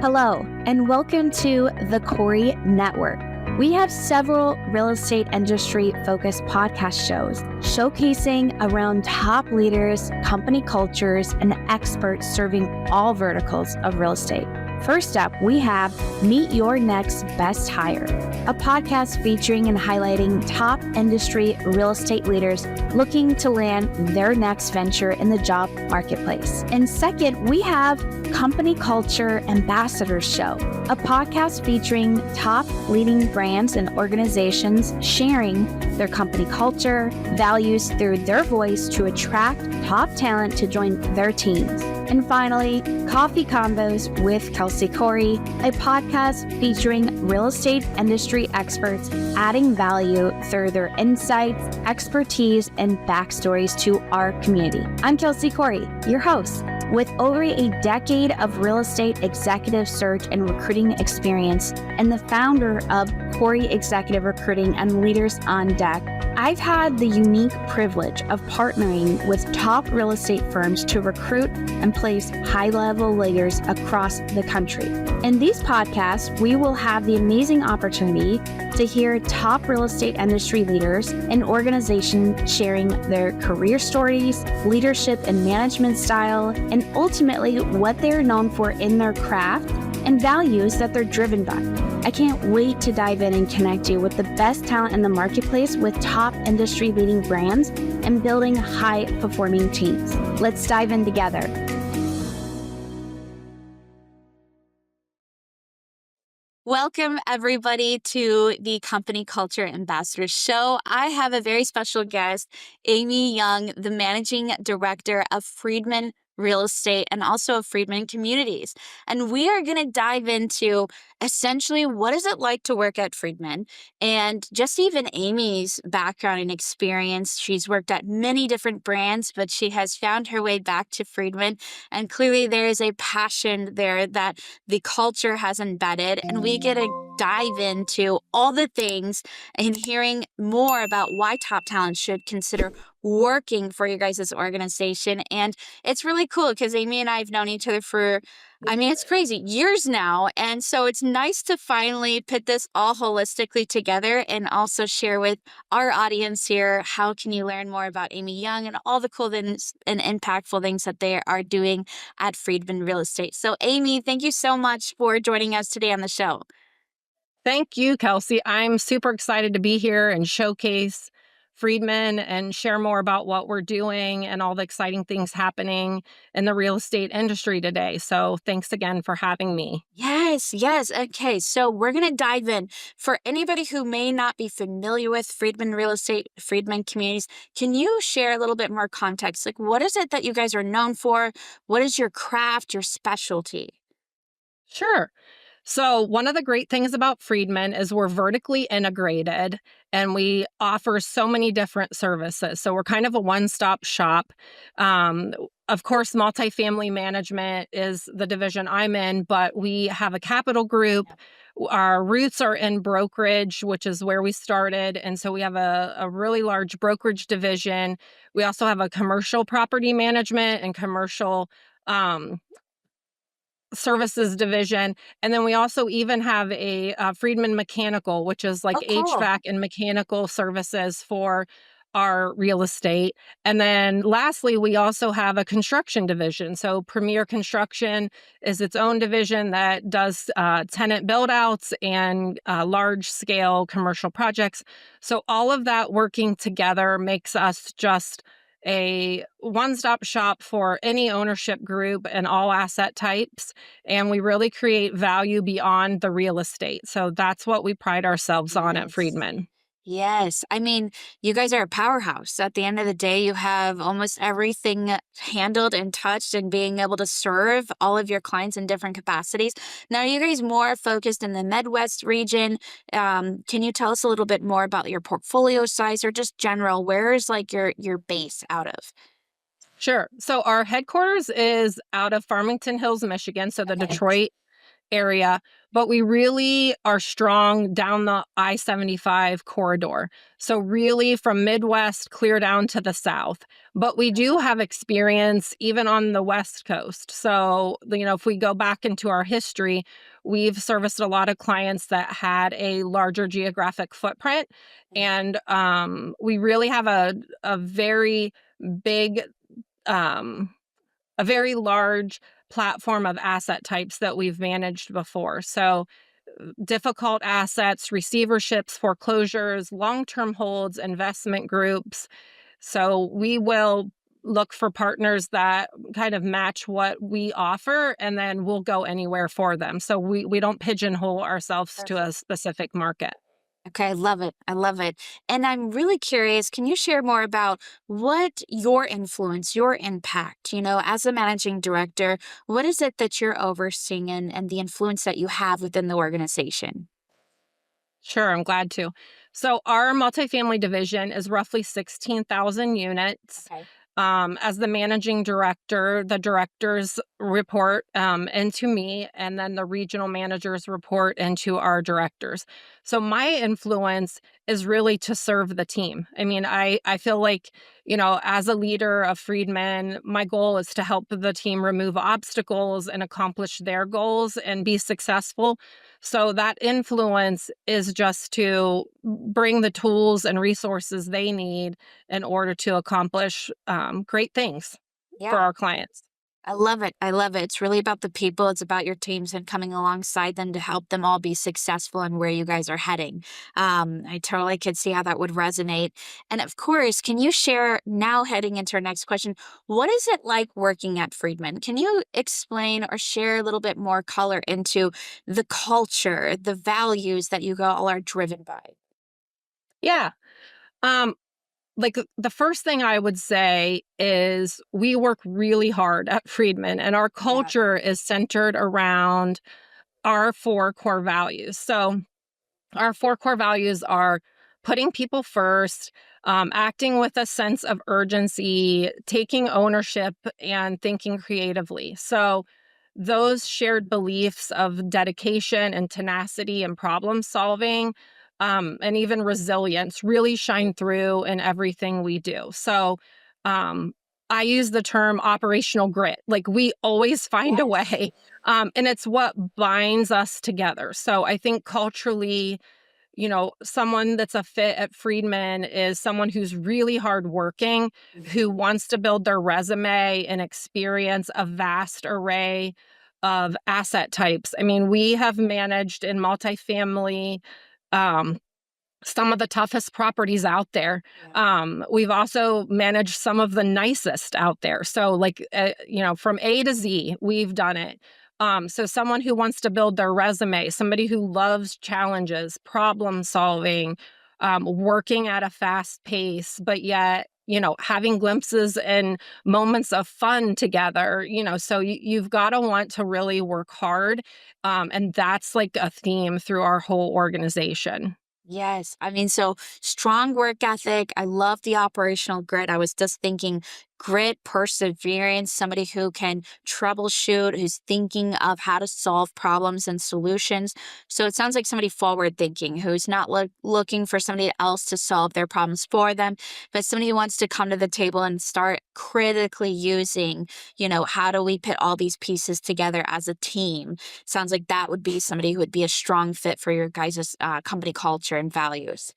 Hello, and welcome to the Corey Network. We have several real estate industry-focused podcast shows showcasing around top leaders, company cultures, and experts serving all verticals of real estate. First up, we have Meet Your Next Best Hire, a podcast featuring and highlighting top industry real estate leaders looking to land their next venture in the job marketplace. And second, we have Company Culture Ambassadors Show, a podcast featuring top leading brands and organizations sharing their company culture, values through their voice to attract top talent to join their teams. And finally, Coffee Combos with Kelsey Corey, a podcast featuring real estate industry experts adding value through their insights, expertise, and backstories to our community. I'm Kelsey Corey, your host. With over a decade of real estate executive search and recruiting experience and the founder of Corey Executive Recruiting and Leaders on Deck, I've had the unique privilege of partnering with top real estate firms to recruit and place high-level leaders across the country. In these podcasts, we will have the amazing opportunity to hear top real estate industry leaders and organizations sharing their career stories, leadership and management style, and ultimately what they're known for in their craft and values that they're driven by. I can't wait to dive in and connect you with the best talent in the marketplace with top industry leading brands and building high performing teams. Let's dive in together. Welcome, everybody, to the Company Culture Ambassadors Show. I have a very special guest, Amy Young, the Managing Director of Friedman Real Estate and also of Friedman Communities. And we are going to dive into essentially what is it like to work at Friedman and just even Amy's background and experience. She's worked at many different brands, but she has found her way back to Friedman. And clearly there is a passion there that the culture has embedded. And we get to dive into all the things and hearing more about why top talent should consider working for your guys' organization. And it's really cool because Amy and I have known each other for, it's crazy, years now. And so it's nice to finally put this all holistically together and also share with our audience here, how can you learn more about Amy Young and all the cool things and impactful things that they are doing at Friedman Real Estate. So Amy, thank you so much for joining us today on the show. Thank you, Kelsey. I'm super excited to be here and showcase Friedman and share more about what we're doing and all the exciting things happening in the real estate industry today. So thanks again for having me. Yes. Okay, so we're going to dive in. For anybody who may not be familiar with Friedman Real Estate, Friedman Communities, can you share a little bit more context? Like, what is it that you guys are known for? What is your craft, your specialty? Sure. So one of the great things about Friedman is we're vertically integrated and we offer so many different services. So we're kind of a one-stop shop. Of course, multifamily management is the division I'm in, but we have a capital group. Our roots are in brokerage, which is where we started. And so we have a really large brokerage division. We also have a commercial property management and commercial services division. And then we also even have a Friedman Mechanical, which is like Cool. HVAC and mechanical services for our real estate. And then lastly, we also have a construction division. So Premier Construction is its own division that does tenant build outs and large scale commercial projects. So all of that working together makes us just a one-stop shop for any ownership group and all asset types. And we really create value beyond the real estate. So that's what we pride ourselves on at Friedman. Yes. You guys are a powerhouse. At the end of the day, you have almost everything handled and touched and being able to serve all of your clients in different capacities. Now, are you guys more focused in the Midwest region? Can you tell us a little bit more about your portfolio size or just general? Where is like your base out of? Sure. So our headquarters is out of Farmington Hills, Michigan. So the Detroit area, but we really are strong down the I-75 corridor. So really from Midwest clear down to the South. But we do have experience even on the West Coast. So, if we go back into our history, we've serviced a lot of clients that had a larger geographic footprint. And we really have a very big, um, a very large platform of asset types that we've managed before. So, difficult assets, receiverships, foreclosures, long term holds, investment groups. So, we will look for partners that kind of match what we offer, and then we'll go anywhere for them. So, we don't pigeonhole ourselves to a Perfect. specific market. Okay, I love it. I love it. And I'm really curious, can you share more about what your influence, your impact, as a managing director, what is it that you're overseeing and the influence that you have within the organization? Sure, I'm glad to. So, our multifamily division is roughly 16,000 units. Okay. As the managing director, the directors report into me, and then the regional managers report into our directors. So, my influence is really to serve the team. I mean, I feel like, as a leader of Friedman, my goal is to help the team remove obstacles and accomplish their goals and be successful. So that influence is just to bring the tools and resources they need in order to accomplish great things for Yeah. our clients. I love it. I love it. It's really about the people. It's about your teams and coming alongside them to help them all be successful and where you guys are heading. I totally could see how that would resonate. And of course, can you share now, heading into our next question, what is it like working at Friedman? Can you explain or share a little bit more color into the culture, the values that you all are driven by? Yeah. Um, like the first thing I would say is we work really hard at Friedman, and our Yeah. culture is centered around our four core values. So, our four core values are putting people first, acting with a sense of urgency, taking ownership, and thinking creatively. So, those shared beliefs of dedication and tenacity and problem solving, and even resilience really shine through in everything we do. So, um, I use the term operational grit. Like we always find a Yes. way, and it's what binds us together. So I think culturally, someone that's a fit at Friedman is someone who's really hardworking, who Mhm. wants to build their resume and experience a vast array of asset types. I mean, we have managed in multifamily, um, some of the toughest properties out there. Yeah. We've also managed some of the nicest out there. So, like, from A to Z, we've done it. So, someone who wants to build their resume, somebody who loves challenges, problem solving, working at a fast pace, but yet, having glimpses and moments of fun together, so you've got to want to really work hard. And that's like a theme through our whole organization. Yes. I mean, so strong work ethic. I love the operational grit. I was just thinking grit, perseverance, somebody who can troubleshoot, who's thinking of how to solve problems and solutions. So it sounds like somebody forward thinking, who's not looking for somebody else to solve their problems for them, but somebody who wants to come to the table and start critically using, how do we put all these pieces together as a team? Sounds like that would be somebody who would be a strong fit for your guys' company culture and values.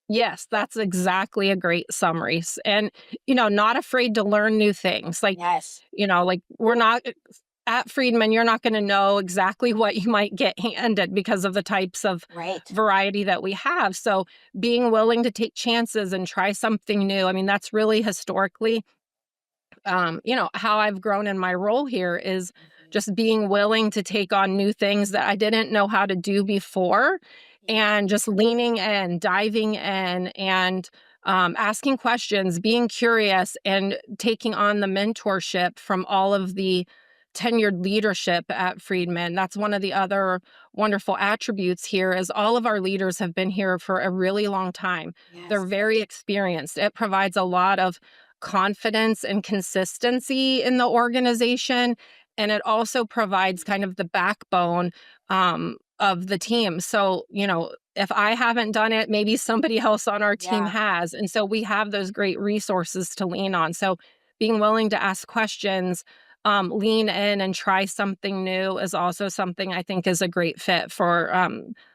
Yes, that's exactly a great summary. And, not afraid to learn new things. Yes. Like we're not at Friedman, you're not going to know exactly what you might get handed because of the types of Right. variety that we have. So being willing to take chances and try something new. I mean, that's really historically how I've grown in my role here is Mhm. just being willing to take on new things that I didn't know how to do before Yeah. and just leaning in, diving in, and asking questions, being curious, and taking on the mentorship from all of the tenured leadership at Friedman. That's one of the other wonderful attributes here is all of our leaders have been here for a really long time. They're Yes. very experienced. It provides a lot of confidence and consistency in the organization. and it also provides kind of the backbone of the team. So, if I haven't done it, maybe somebody else on our team Yeah. has. And so we have those great resources to lean on. So being willing to ask questions, lean in and try something new is also something I think is a great fit for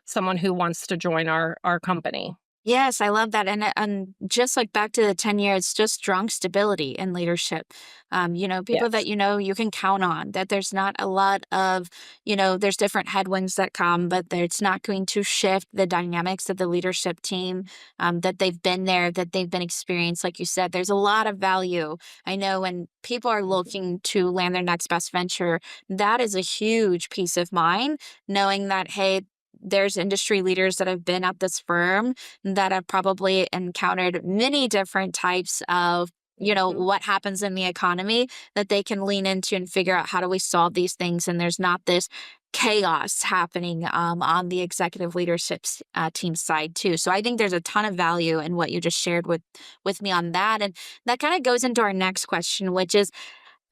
someone who wants to join our company. Yes, I love that. And just like back to the 10 years, it's just strong stability in leadership. People that Yes. you can count on, that there's not a lot of, there's different headwinds that come, but it's not going to shift the dynamics of the leadership team, that they've been there, that they've been experienced. Like you said, there's a lot of value. I know when people are looking to land their next best venture, that is a huge peace of mind, knowing that, hey, there's industry leaders that have been at this firm that have probably encountered many different types of Mhm. what happens in the economy that they can lean into and figure out how do we solve these things, and there's not this chaos happening on the executive leadership team side too. So I think there's a ton of value in what you just shared with me on that, and that kind of goes into our next question, which is,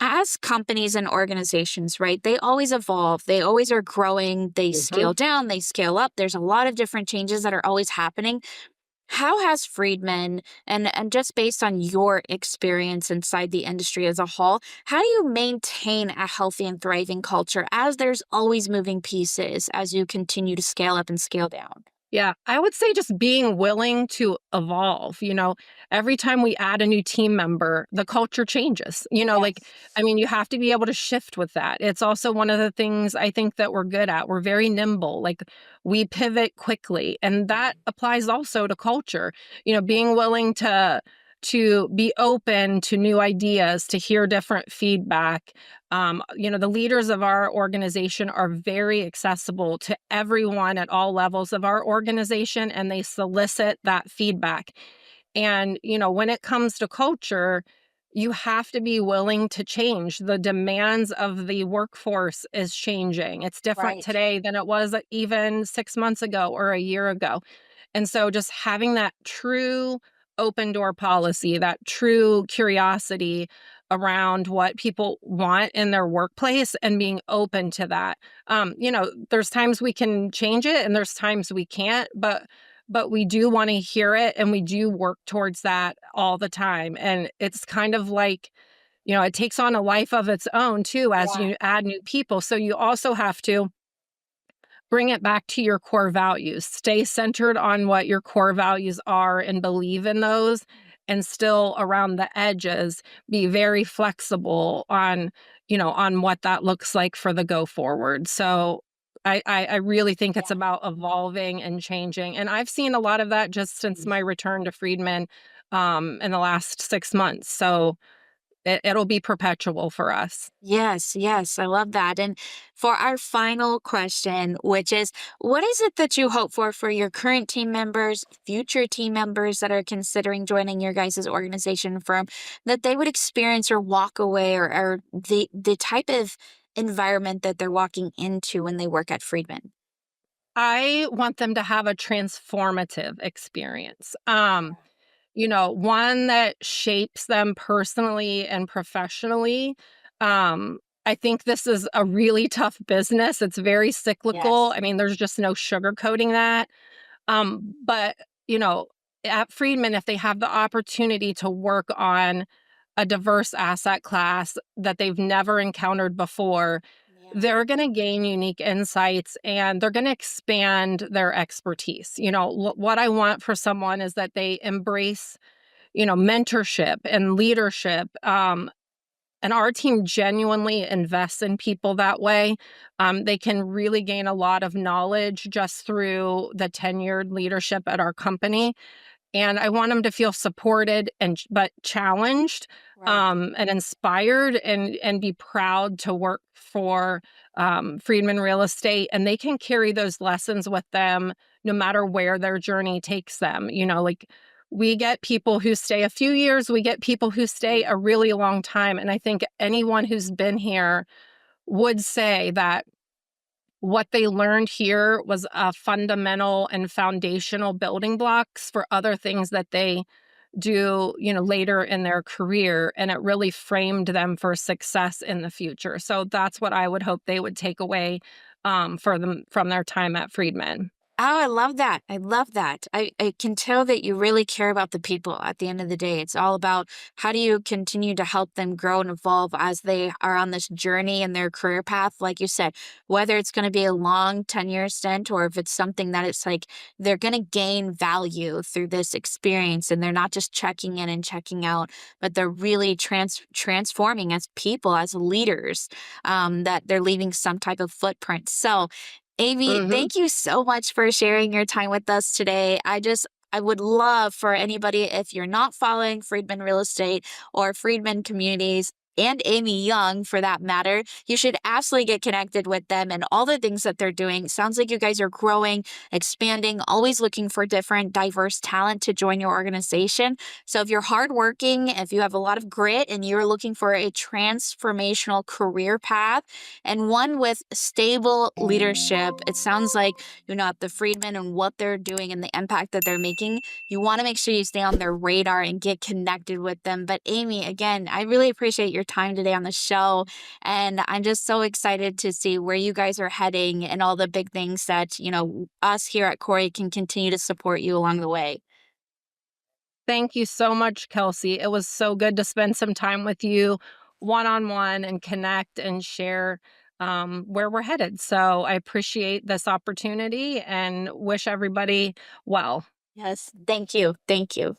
as companies and organizations, right, they always evolve, they always are growing, they Mhm. scale down, they scale up. There's a lot of different changes that are always happening. How has Friedman, and just based on your experience inside the industry as a whole, how do you maintain a healthy and thriving culture as there's always moving pieces as you continue to scale up and scale down? Yeah, I would say just being willing to evolve. Every time we add a new team member, the culture changes. Yes. You have to be able to shift with that. It's also one of the things I think that we're good at. We're very nimble. Like, we pivot quickly, and that applies also to culture. Being willing to be open to new ideas, to hear different feedback. The leaders of our organization are very accessible to everyone at all levels of our organization, and they solicit that feedback. And, when it comes to culture, you have to be willing to change. The demands of the workforce is changing. It's different Right. today than it was even 6 months ago or a year ago. And so just having that true open door policy, that true curiosity around what people want in their workplace and being open to that. There's times we can change it and there's times we can't, but we do want to hear it and we do work towards that all the time. And it's kind of like, it takes on a life of its own too as Yeah. you add new people. So you also have to bring it back to your core values. Stay centered on what your core values are and believe in those, and still around the edges be very flexible on what that looks like for the go forward. So I really think it's Yeah. about evolving and changing. And I've seen a lot of that just since my return to Friedman in the last 6 months. So it'll be perpetual for us. Yes, yes, I love that. And for our final question, which is, what is it that you hope for your current team members, future team members that are considering joining your guys' organization firm, that they would experience or walk away, or the type of environment that they're walking into when they work at Friedman? I want them to have a transformative experience. One that shapes them personally and professionally. I think this is a really tough business. It's very cyclical. Yes. There's just no sugarcoating that. But, you know, at Friedman, if they have the opportunity to work on a diverse asset class that they've never encountered before, Yeah. they're going to gain unique insights and they're going to expand their expertise. What I want for someone is that they embrace, mentorship and leadership. And our team genuinely invests in people that way. They can really gain a lot of knowledge just through the tenured leadership at our company. And I want them to feel supported but challenged, Right. and inspired, and be proud to work for Friedman Real Estate. And they can carry those lessons with them no matter where their journey takes them. Like, we get people who stay a few years, we get people who stay a really long time. And I think anyone who's been here would say that what they learned here was a fundamental and foundational building blocks for other things that they do, later in their career. And it really framed them for success in the future. So that's what I would hope they would take away from their time at Friedman. Oh, I love that. I love that. I can tell that you really care about the people at the end of the day. It's all about how do you continue to help them grow and evolve as they are on this journey in their career path. Like you said, whether it's going to be a long 10-year stint or if it's something that it's like they're going to gain value through this experience and they're not just checking in and checking out, but they're really transforming as people, as leaders, that they're leaving some type of footprint. So, Amy, Hmm. thank you so much for sharing your time with us today. I would love for anybody, if you're not following Friedman Real Estate or Friedman Communities, and Amy Young for that matter, you should absolutely get connected with them and all the things that they're doing. Sounds like you guys are growing, expanding, always looking for different, diverse talent to join your organization. So if you're hardworking, if you have a lot of grit and you're looking for a transformational career path and one with stable leadership, it sounds like, at the Friedman and what they're doing and the impact that they're making, you want to make sure you stay on their radar and get connected with them. But Amy, again, I really appreciate your time today on the show. And I'm just so excited to see where you guys are heading and all the big things that, us here at Corey can continue to support you along the way. Thank you so much, Kelsey. It was so good to spend some time with you one-on-one and connect and share where we're headed. So I appreciate this opportunity and wish everybody well. Yes. Thank you. Thank you.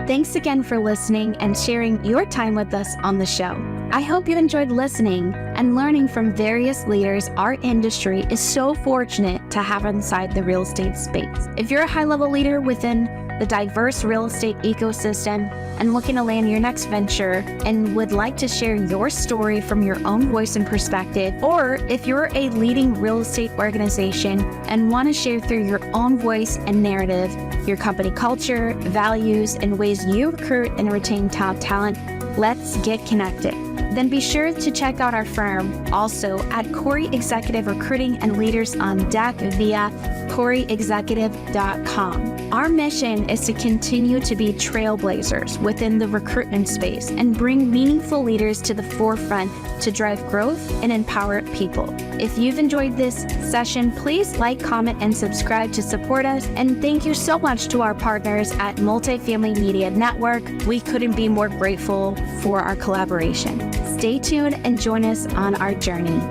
Thanks again for listening and sharing your time with us on the show. I hope you enjoyed listening and learning from various leaders our industry is so fortunate to have inside the real estate space. If you're a high-level leader within the diverse real estate ecosystem and looking to land your next venture and would like to share your story from your own voice and perspective, or if you're a leading real estate organization and want to share through your own voice and narrative your company culture, values, and ways you recruit and retain top talent, let's get connected. Then be sure to check out our firm also at Corey Executive Recruiting and Leaders on deck via CoreyExecutive.com. Our mission is to continue to be trailblazers within the recruitment space and bring meaningful leaders to the forefront to drive growth and empower people. If you've enjoyed this session, please like, comment, and subscribe to support us. And thank you so much to our partners at Multifamily Media Network. We couldn't be more grateful for our collaboration. Stay tuned and join us on our journey.